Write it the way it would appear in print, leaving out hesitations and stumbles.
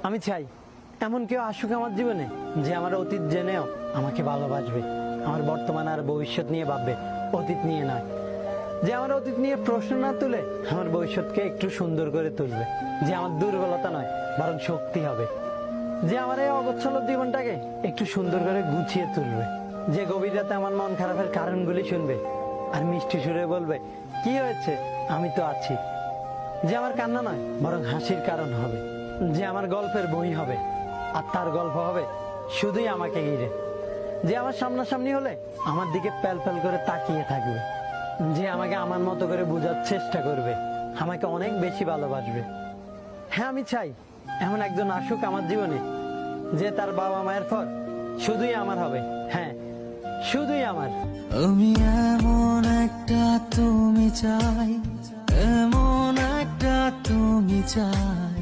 আমি চাই এমন কেউ আসুক আমার জীবনে যে আমার অতীত জেনেও আমাকে ভালোবাসবে, আমার বর্তমান আর ভবিষ্যৎ নিয়ে ভাববে, অতীত নিয়ে নয়। যে আমার অতীত নিয়ে প্রশ্ন না তুলে আমার ভবিষ্যৎকে একটু সুন্দর করে তুলবে, যে আমার দুর্বলতা নয় বরং শক্তি হবে। যে আমার এই অগোছাল জীবনটাকে একটু সুন্দর করে গুছিয়ে তুলবে, যে গভীর রাতে আমার মন খারাপের কারণগুলি শুনবে আর মিষ্টি সুরে বলবে, কি হয়েছে, আমি তো আছি। যে আমার কান্না নয় বরং হাসির কারণ হবে, যে আমার গল্পের বই হবে আর তার গল্প হবে শুধুই আমাকে ঘিরে। যে আমার সামনাসামনি হলে আমার দিকে প্যাল প্যাল করে তাকিয়ে থাকবে, যে আমাকে আমার মতো করে বোঝার চেষ্টা করবে, আমাকে অনেক বেশি ভালোবাসবে। হ্যাঁ, আমি চাই এমন একজন আসুক আমার জীবনে যে তার বাবা মায়ের পর শুধুই আমার হবে। হ্যাঁ, শুধুই আমার। আমি এমন একটা তুমি চাই, এমন একটা তুমি চাই